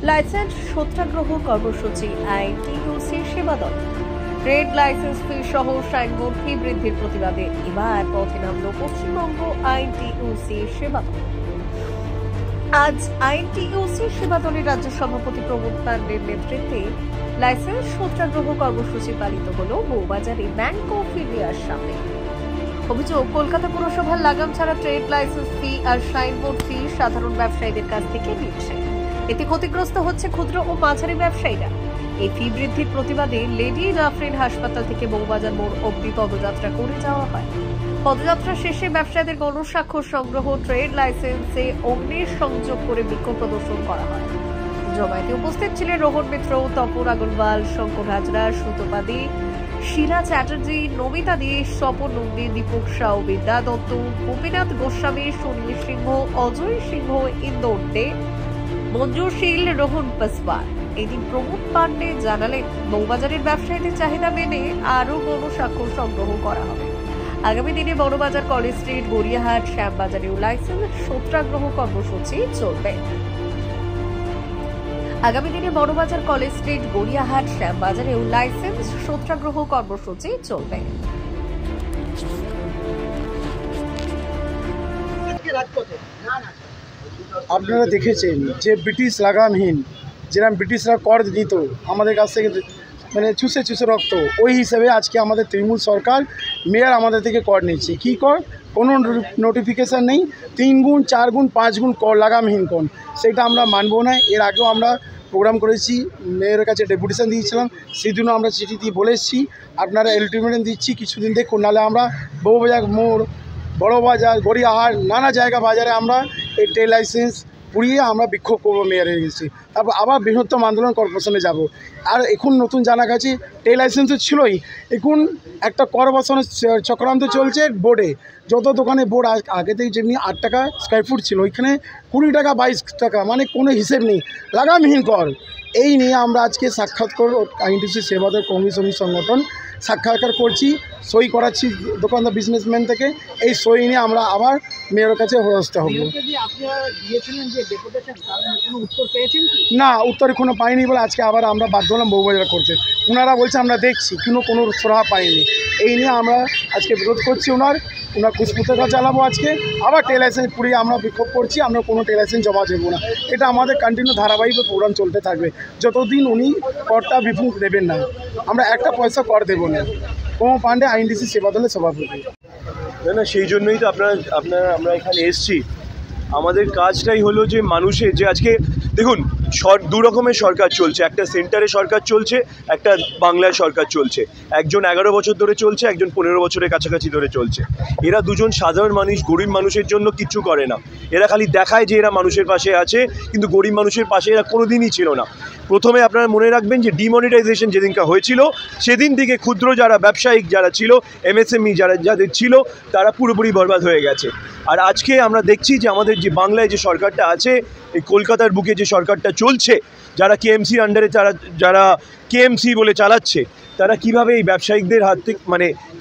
Licence satyagraha কর্মসূচি আইনটিইউসি সেবা দল। ট্রেড লাইসেন্স ফি সহ সাইনবোর্ড ফি বৃদ্ধির প্রতিবাদে এবার পথে নামল পশ্চিমবঙ্গ আইনটিইউসি সেবা দল। আজ আইনটিইউসি সেবা দলের রাজ্য সভাপতি প্রমোদ পান্ডের নেতৃত্বে লাইসেন্স সত্যাগ্রহ কর্মসূচি পালিত হল বউবাজারে ব্যাংক অফ ইন্ডিয়ার সামনে। অভিযোগ, কলকাতা পুরসভার লাগাম ছাড়া ট্রেড লাইসেন্স ফি আর সাইনবোর্ড ফি সাধারণ ব্যবসায়ীদের কাছ থেকে নিচ্ছে। এতে ক্ষতিগ্রস্ত হচ্ছে ক্ষুদ্র ও মাঝারি ব্যবসায়ীরা। এই ফি বৃদ্ধির প্রতিবাদে লেডি ডাফরিন হাসপাতাল থেকে বউবাজার মোড় অবধি পদযাত্রা করে যাওয়া হয়। পদযাত্রা শেষে ব্যবসায়ীদের গণস্বাক্ষর সংগ্রহ, ট্রেড লাইসেন্সে অগ্নির সংযোগ করে বিক্ষোভ প্রদর্শন করা হয়। জমায়েতে উপস্থিত ছিলেন রোহন মিত্র, তপন আগরওয়াল, শঙ্কর হাজরা, সুতপাদি, শিলা চ্যাটার্জি, নমিতা দে, স্বপন নন্দী, দীপক সাউ, বিদ্যা দত্ত, গোপীনাথ গোস্বামী, সুনীল সিংহ, অজয় সিংহ, ইন্দোর দে, মঞ্জুশীল, রোহন পাসওয়ান। এদিন প্রমোদ পান্ডে জানালেন, বউবাজারের ব্যবসায়ীদের চাহিদা মেনে আরো গণস্বাক্ষর সংগ্রহ করা হবে। আগামী দিনে বড়বাজার, কলেজ স্ট্রিট, গড়িয়াহাট, শ্যামবাজারেও লাইসেন্স সত্যাগ্রহ কর্মসূচি চলবে। আগামী দিনে বড়বাজার, কলেজ স্ট্রিট, গড়িয়াহাট, শ্যামবাজারেও লাইসেন্স সত্যাগ্রহ কর্মসূচি চলবে। আপনারা দেখেছেন যে ব্রিটিশ লাগামহীন যেরকম ব্রিটিশরা কর দিত আমাদের কাছ থেকে, মানে চুষে চুষে রক্ত, ওই হিসেবে আজকে আমাদের তৃণমূল সরকার মেয়র আমাদের থেকে কর নিচ্ছে। কী কর? কোনো নোটিফিকেশান নেই। 3 গুণ 4 গুণ 5 গুণ কর, লাগামহীন কর, সেটা আমরা মানব না। এর আগেও আমরা প্রোগ্রাম করেছি, মেয়রের কাছে ডেপুটেশন দিয়েছিলাম, সেদিনও আমরা চিঠি দিয়ে বলে এসেছি আপনারা আলটিমেটাম দিচ্ছি, কিছুদিন দেখুন, নাহলে আমরা বউবাজার মোড়, বড়বাজার, গড়িয়াহাট, নানা জায়গা বাজারে আমরা এই ট্রেড লাইসেন্স পুড়িয়ে আমরা বিক্ষোভ করবো মেয়রের এসেছি। তারপর আবার বৃহত্তম আন্দোলন কর্পোরেশনে যাব। আর এখন নতুন জানা গেছে ট্রেড লাইসেন্স তো ছিলই, এখন একটা কর বসানোর চক্রান্ত চলছে বোর্ডে। যত দোকানে বোর্ড আগে থেকে যেমনি 8 টাকা স্কোয়ার ফুট ছিল, ওইখানে 20 টাকা 22 টাকা, মানে কোনো হিসেব নেই, লাগামহীন কর। এই নিয়ে আমরা আজকে সাক্ষাৎকার আইনটিইউসি সেবা দল কংগ্রেস সংগঠন সাক্ষাৎকার করছি, সই করাচ্ছি দোকানদার বিজনেসম্যান থেকে। এই সই নিয়ে আমরা আবার মেয়রের কাছে হস্তে হব। না, উত্তর এখনো পাইনি বলে আজকে আবার আমরা বাধ্য হলাম বউবাজার করতে। ওনারা বলছে আমরা দেখছি, কিন্তু কোনো সুরাহা পাইনি। এই নিয়ে আমরা আজকে বিরোধ করছি। ওনার কুচপুতকা চালাবো আজকে, আবার ট্রেড লাইসেন্স পুড়িয়ে আমরা বিক্ষোভ করছি। আমরা কোনো ট্রেড লাইসেন্স জমা দেবো না। এটা আমাদের কন্টিনিউ ধারাবাহিক প্রোগ্রাম চলতে থাকবে যতদিন উনি করটা বিপুল দেবেন না। আমরা একটা পয়সা কর দেবো না। প্রমোদ পান্ডে, আইনটিইউসি সেবা দলের সভাপতি। না, সেই জন্যই তো আমরা এখানে এসছি। আমাদের কাজটাই হলো যে মানুষের যে আজকে দেখুন, 2 রকমের সরকার চলছে। একটা সেন্টারে সরকার চলছে, একটা বাংলায় সরকার চলছে। একজন 11 বছর ধরে চলছে, একজন 15 বছরের কাছাকাছি ধরে চলছে। এরা দুজন সাধারণ মানুষ, গরিব মানুষের জন্য কিচ্ছু করে না। এরা খালি দেখায় যে এরা মানুষের পাশে আছে, কিন্তু গরিব মানুষের পাশে এরা কোনোদিনই ছিল না। প্রথমে আপনারা মনে রাখবেন যে ডিমনিটাইজেশন যেদিনকা হয়েছিল, সেদিন থেকে ক্ষুদ্র যারা ব্যবসায়িক যারা ছিল, এমএসএমই যাদের ছিল, তারা পুরোপুরি বরবাদ হয়ে গেছে। আর আজকে আমরা দেখছি যে আমাদের যে বাংলায় যে সরকারটা আছে, এই কলকাতার বুকে যে সরকারটা চলছে, যারা কেএমসির আন্ডারে যারা কেএমসি বলে চালাচ্ছে, তারা কিভাবে এই ব্যবসায়িকদের হাত থেকে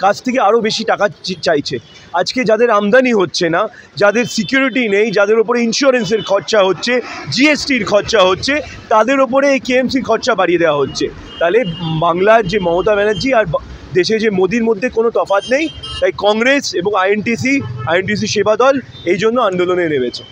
কাছ থেকে আরও বেশি টাকা চাইছে। আজকে যাদের আমদানি হচ্ছে না, যাদের সিকিউরিটি নেই, যাদের ওপরে ইন্স্যুরেন্সের খরচা হচ্ছে, জিএসটির খরচা হচ্ছে, তাদের ওপরে এই কেএমসির খরচা বাড়িয়ে দেওয়া হচ্ছে। তাহলে বাংলার যে মমতা ব্যানার্জি আর দেশে যে মোদির মধ্যে কোনো তফাৎ নেই। তাই কংগ্রেস এবং আইএনটিসি সেবা দল এই জন্য আন্দোলনে নেমেছে।